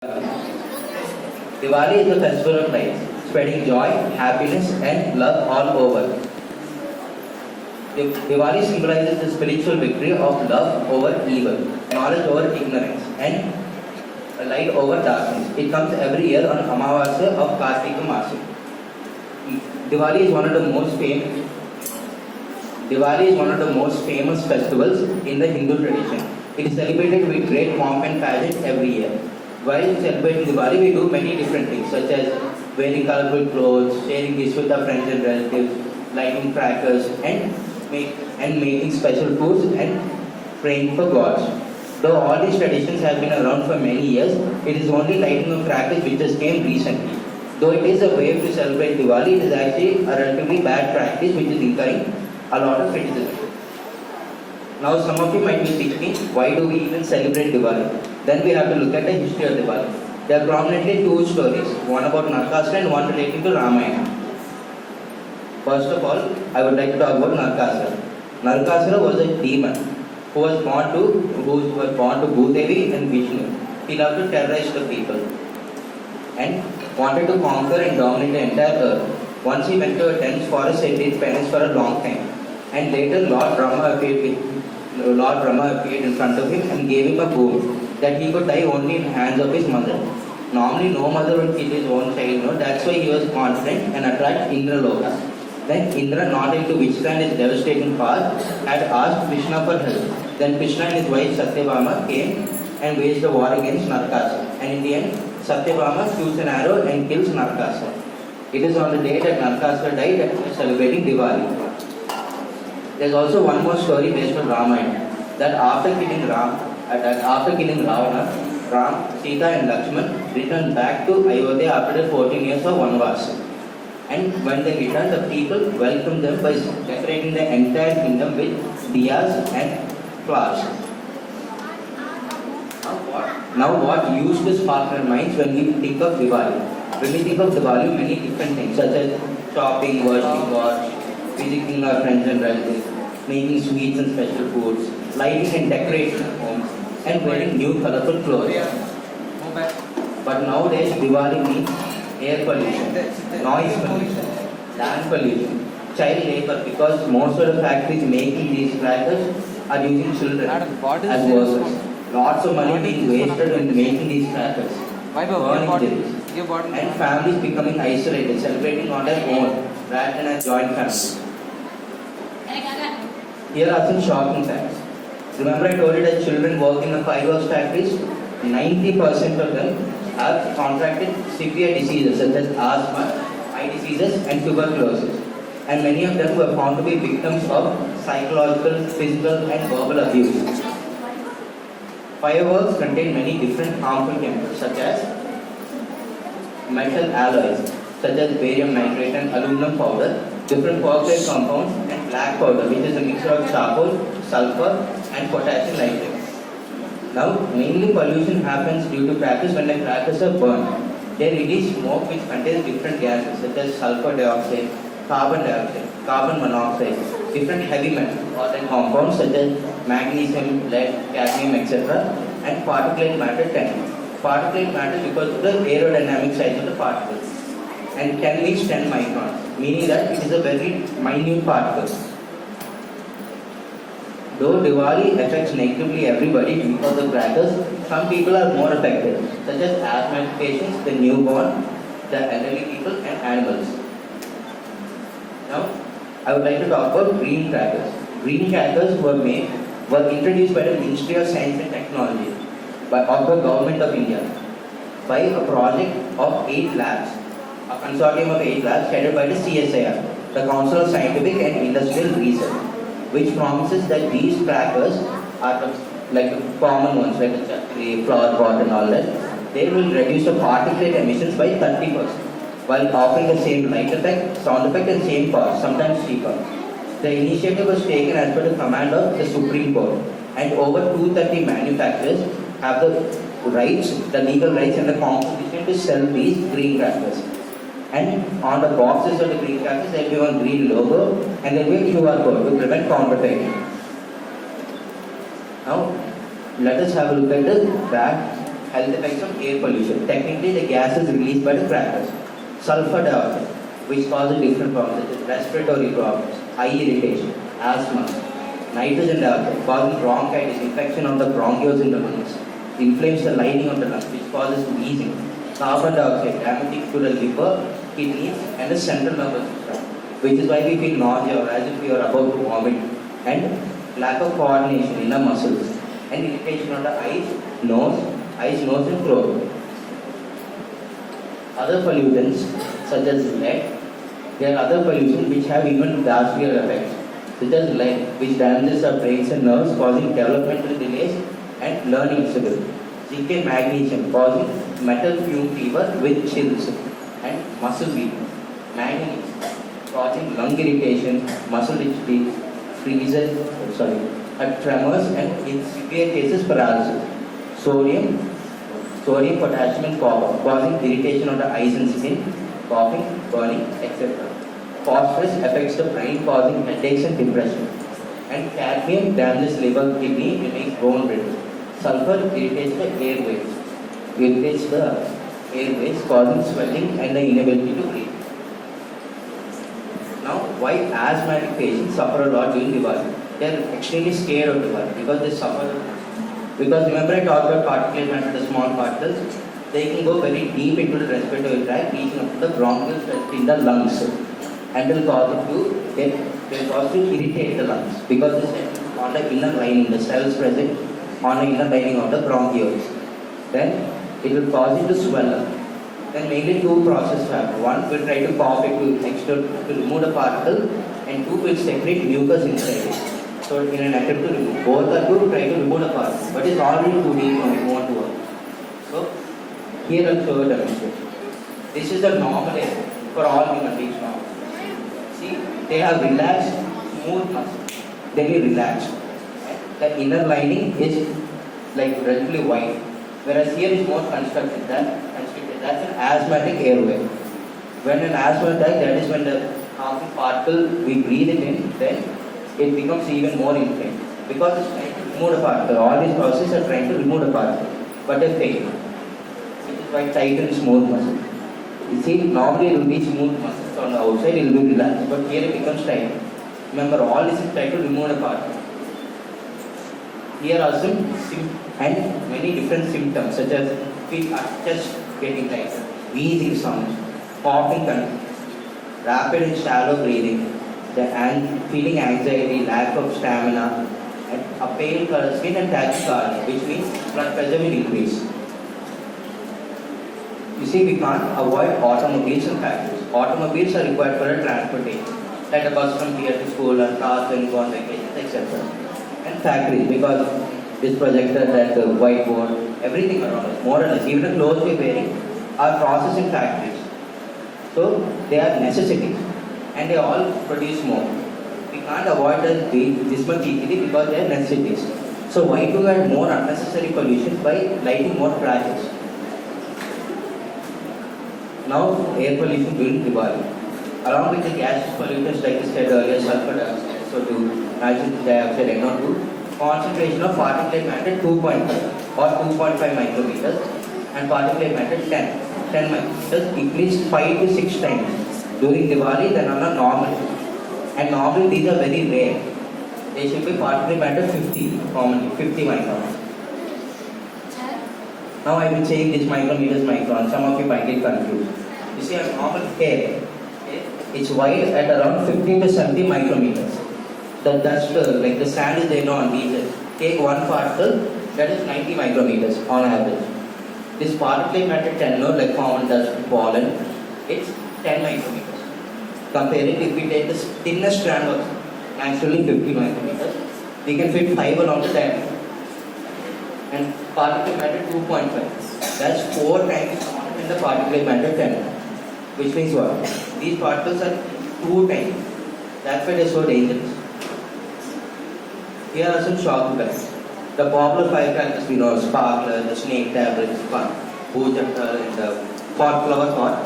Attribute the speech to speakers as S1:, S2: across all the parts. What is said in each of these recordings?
S1: Diwali is a festival of lights, spreading joy, happiness, and love all over. Diwali symbolizes the spiritual victory of love over evil, knowledge over ignorance, and light over darkness. It comes every year on Amavasya of Kartika Masa. Diwali is one of the most famous. Diwali is one of the most famous festivals in the Hindu tradition. It is celebrated with great pomp and pageant every year. While celebrating Diwali, we do many different things, such as wearing colorful clothes, sharing gifts with our friends and relatives, lighting crackers, and making special foods and praying for gods. Though all these traditions have been around for many years, it is only lighting of crackers which just came recently. Though it is a way to celebrate Diwali, it is actually a relatively bad practice which is incurring a lot of criticism. Now some of you might be thinking, why do we even celebrate Diwali? Then we have to look at the history of Diwali. There are prominently two stories, one about Narkasura and one relating to Ramayana. First of all, I would like to talk about Narkasura. Narkasura was a demon who was born to Bhudevi and Vishnu. He loved to terrorize the people and wanted to conquer and dominate the entire earth. Once he went to a dense forest and did penance for a long time. And later Lord Brahma appeared in front of him and gave him a boon that he could die only in the hands of his mother. Normally no mother would kill his own child, that's why he was confident and attracted Indra Loka. Then Indra, not able to withstand his devastating path, had asked Krishna for help. Then Krishna and his wife Satyabhama came and waged a war against Narkasura. And in the end, Satyabhama shoots an arrow and kills Narkasura. It is on the day that Narkasura died that we are celebrating Diwali. There is also one more story based on Ramayana, that after killing Ravana, Ram, Sita and Lakshman returned back to Ayodhya after the 14 years of Vanvas. And when they returned, the people welcomed them by decorating the entire kingdom with diyas and flowers. Now what used to spark our minds when we think of Diwali? When we think of Diwali, many different things such as shopping, worshipping gods, visiting our friends and relatives, making sweets and special foods, lighting and decorating our homes, and wearing new colorful clothes. But nowadays, Diwali means air pollution, noise pollution, land pollution, child labor, because most of the factories making these crackers are using children as workers. Lots of money being wasted in making these crackers, burning them, and families becoming isolated, celebrating on their own rather than as joint families. Here are some shocking facts. Remember I told you that children work in the fireworks factories? 90% of them have contracted severe diseases such as asthma, eye diseases and tuberculosis. And many of them were found to be victims of psychological, physical and verbal abuse. Fireworks contain many different harmful chemicals such as metal alloys such as barium nitrate and aluminum powder, different oxide compounds and black powder which is a mixture of charcoal, sulfur and potassium nitrate. Now mainly pollution happens due to crackers when the crackers are burned. They release smoke which contains different gases such as sulfur dioxide, carbon dioxide, carbon monoxide, different heavy metals or the compounds such as magnesium, lead, cadmium, etc. and particulate matter 10. Particulate matter because of the aerodynamic size of the particles and can reach 10 microns, meaning that it is a very minute particle. Though Diwali affects negatively everybody because of crackers, some people are more affected, such as asthmatic patients, the newborn, the elderly people and animals. Now, I would like to talk about green crackers. Green crackers were introduced by the Ministry of Science and Technology of the Government of India by a project of 8 labs, a consortium of 8 labs headed by the CSIR, the Council of Scientific and Industrial Research, which promises that these crackers are like the common ones, like the chakri, flower pot and all that. They will reduce the particulate emissions by 30%, while offering the same light effect, sound effect and same cost, sometimes cheaper. The initiative was taken as per the command of the Supreme Court, and over 230 manufacturers have the rights, the legal rights and the competition to sell these green crackers. And on the boxes of the green crackers there will be one green logo and there will be a QR code to prevent counterfeiting. Now let us have a look at the back health effects of air pollution. Technically, the gas is released by the crackers. Sulfur dioxide, which causes different problems such as respiratory problems, eye irritation, asthma. Nitrogen dioxide causes bronchitis, infection of the bronchioles in the lungs, inflames the lining of the lungs, which causes wheezing. Carbon dioxide damaging to the liver, kidneys, and the central nervous system, which is why we feel nausea or as if we are about to vomit, and lack of coordination in the muscles, and irritation of the eyes, nose, and throat. Other pollutants such as lead, there are other pollutions which have even ghastlier effects, such as lead, which damages our brains and nerves, causing developmental delays and learning disability. Zinc and magnesium, causing metal fume fever with chills and muscle weakness. Manganese, causing lung irritation, muscle rigidity, tremors, and in severe cases paralysis. Sodium, potassium, and copper, causing irritation of the eyes and skin, coughing, burning, etc. Phosphorus affects the brain, causing headaches and depression. And cadmium damages liver, kidney, and makes bone brittle. Sulfur irritates the airways, causing swelling and the inability to breathe. Now, why asthmatic patients suffer a lot during Diwali? They are extremely scared of Diwali because they suffer. Because remember I talked about particulate matter, the small particles, they can go very deep into the respiratory tract, reaching up to the bronchioles in the lungs, and will cause to irritate the lungs because it's on the inner lining, the cells present on the inner lining of the bronchioles. Then it will cause it to swell up. Then mainly two processes happen. One will try to cough it to remove the particle, and two will secrete mucus inside it. So in an attempt to remove, both are to try to remove the particle, but it's already too deep and it won't work. So here I'll show a demonstration. This is the normal air for all human beings now. See, they have relaxed, smooth muscles. They will relax. The inner lining is like relatively wide, whereas here is more constricted. That's an asthmatic airway. When an asthma attack, that is when the harmful particle we breathe it in, then it becomes even more inflamed because it's trying to remove the particle. All these processes are trying to remove the particle, but they fail. It is quite tight and smooth muscle. You see, normally it will be smooth muscles on the outside, it will be relaxed, but here it becomes tight. Remember, all this is trying to remove the particle. Here are some and many different symptoms such as chest getting tight, wheezing sounds, coughing, rapid and shallow breathing, feeling anxiety, lack of stamina, and a pale color skin and tachycardia, which means blood pressure will increase. You see, we can't avoid automobiles and factories. Automobiles are required for a transportation, like a bus from here to school, and cars when you go on vacations, etc. And factories, because this projector, that whiteboard, everything around us, more or less, even the clothes we're wearing, are processing factories. So they are necessities, and they all produce more. We can't avoid this much easily because they are necessities. So why do we add more unnecessary pollution by lighting more flashes? Now, air pollution during Diwali. Along with the gas pollutants like I said earlier, sulfur dioxide, SO2, nitrogen dioxide, NO2, concentration of particulate matter 2.5 or 2.5 micrometers and particulate matter 10 micrometers, at least 5 to 6 times during Diwali than on a normal. And normally these are very rare. They should be particulate matter 50 commonly, 50 microns. Now I will change this micrometers microns. Some of you might get confused. You see, a normal air, it's wide at around 50 to 70 micrometers. The dust, like the sand is there on beaches. Take one particle, that is 90 micrometers on average. This particulate matter 10, like common dust, pollen, it's 10 micrometers. Compare it, if we take the thinnest strand of naturally 50 micrometers, we can fit 5 along the diameter. And particulate matter 2.5. That's 4 times smaller than the particulate matter 10. Which means what? These particles are 2 times. That's why they're so dangerous. Here are some shock effects. The popular firecrackers we know, sparkler, the snake tablets, bhujakar, and the flower pot,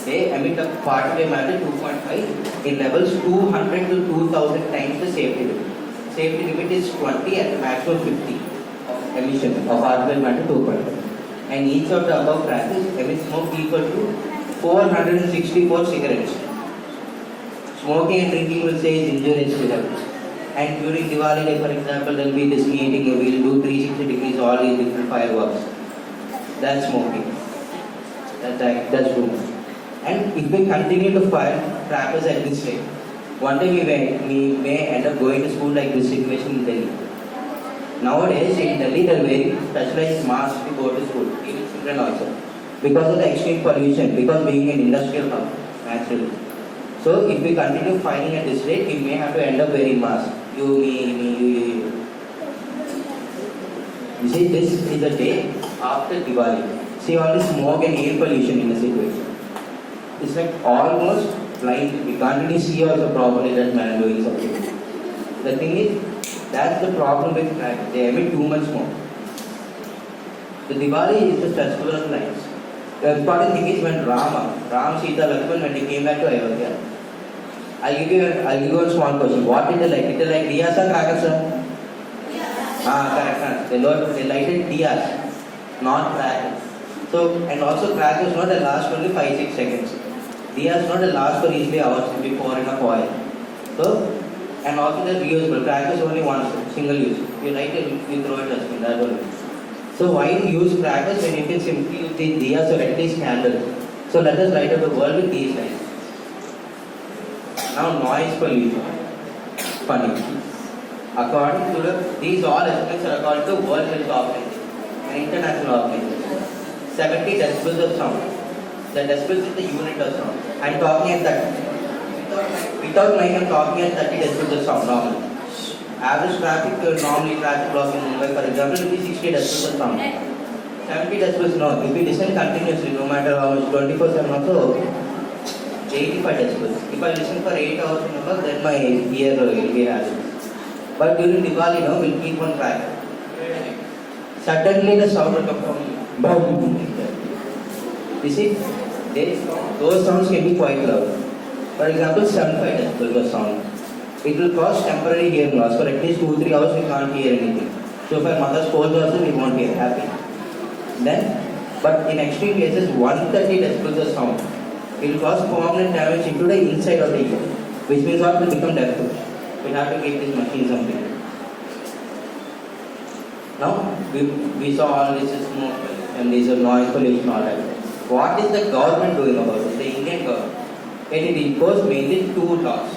S1: they emit a particulate matter 2.5 in levels 200 to 2000 times the safety limit. Safety limit is 20 and the maximum 50 of emission of particulate matter 2.5. and each of the above crackers emits smoke equal to 464 cigarettes. Smoking and drinking will say is injurious to health. And during Diwali Day, for example, there will be this meeting, we will do 360 degrees, all these different fireworks. That's smoking. That's true. And if we continue to fire crackers at this rate, one day we may end up going to school like this situation in Delhi. Nowadays in Delhi they are wearing specialized masks to go to school, even children also. Because of the extreme pollution, because being an industrial hub, naturally. So if we continue fighting at this rate, we may have to end up wearing masks. You, me. You see, this is the day after Diwali. See all the smoke and air pollution in the situation. It's like almost blind. We can't really see also properly that man doing something. The thing is, that's the problem with crackers. They emit too much smoke. The Diwali is the festival of lights. The important thing is when Ram, Sita, Lakshman, when they came back to Ayodhya, I'll give you a small question. What did they light? Did they light diyas or crackers? Correct. They lighted diyas, not crackers. So, and also crackers not they last only 5-6 seconds. Diyas not they last for easily hours if you pour in a foil. So, and also they're reusable. Crackers only once, single use. You light it, you throw it dustbin, that's only. So why use crackers when you can simply use the diyas or at least candles? So let us light up the world with these lights. Now noise pollution. Funny. According to these all estimates are according to World Health Organization, an international organization. 70 decibels of sound. The decibels is the unit of sound. I am talking at that. Without mic I am talking at 30 decibels of sound normally. Average traffic, normally traffic block in Mumbai for example will be 60 decibels of sound. 70 decibels no. If we listen continuously, no matter how much, 24/7 also, 85 decibels. If I listen for 8 hours in a month, then my ear will be having. But during Diwali, no, we'll keep one track. Suddenly the sound will come from boom. You see, those sounds can be quite loud. For example, 75 decibels of sound. It will cause temporary hearing loss. For at least 2-3 hours we can't hear anything. So if our mother scolds also, we won't be happy. Then, but in extreme cases, 130 decibels of sound. It will cause permanent damage into the inside of the ear, which means what will become deaf. We have to keep this machine something. Now, we saw all this smoke and this noise pollution all that. What is the government doing about it? The Indian government. It imposed mainly 2 laws.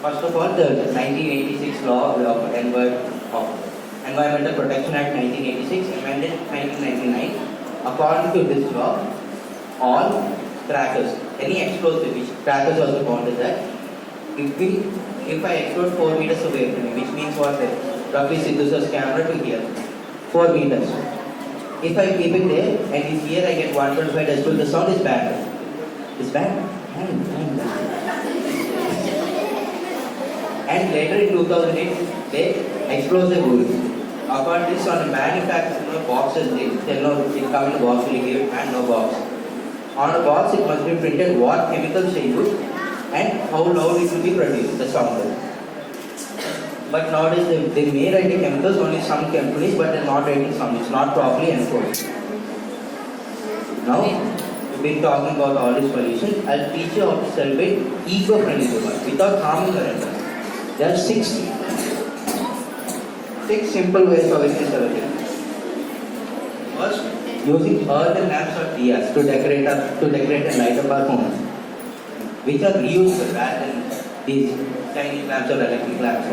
S1: First of all, the 1986 law of Environmental Protection Act 1986, amended 1999. According to this law, all crackers, any explosive, which crackers also counted that, if I explode 4 meters away from me, which means what? Roughly Siddhartha's camera to here, 4 meters. If I keep it there and if here I get 125 decibels, the sound is bad. It's bad? And later in 2008, they explosive rule. According to this, on the manufacturer boxes, they come in a box, will give it and no box. On the box, it must be printed what chemicals they use and how loud it will be produced, the sound. But nowadays, they may write the chemicals, only some companies, but they are not writing some. It's not properly enforced. Now, we've been talking about all this pollution. I'll teach you how to celebrate eco-friendly Diwali without harming the environment. There are 6 simple ways how we can celebrate. First, using earthen lamps or diyas to decorate and light up our homes, which are reusable rather than these tiny lamps or electric lamps.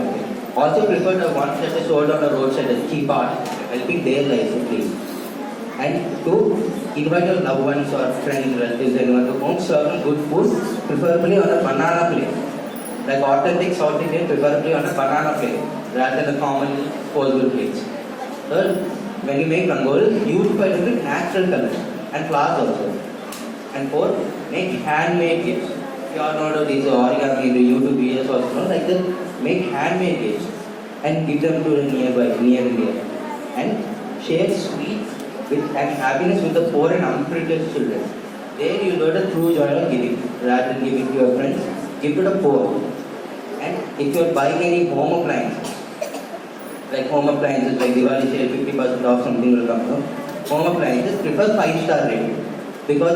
S1: Also prefer the ones that are sold on the roadside as cheap art, helping their lives at least. And to invite your loved ones or friends, relatives, anyone to home, serve them good food, preferably on a banana plate. Like authentic South Indian, preferably on a banana plate, rather than the common disposable plates. Third, when you make rangoli, use by different natural colors and flowers also. And fourth, make handmade gifts. You all know these origami, the YouTube videos also, like that. Make handmade gifts and give them to the near and near. And share sweets and happiness with the poor and unprivileged children. There you know the true joy of giving. Rather than giving to your friends, give to the poor. And if you are buying any home appliances, like Diwali sale, 50% off something will come. No? home appliances prefers 5-star rating because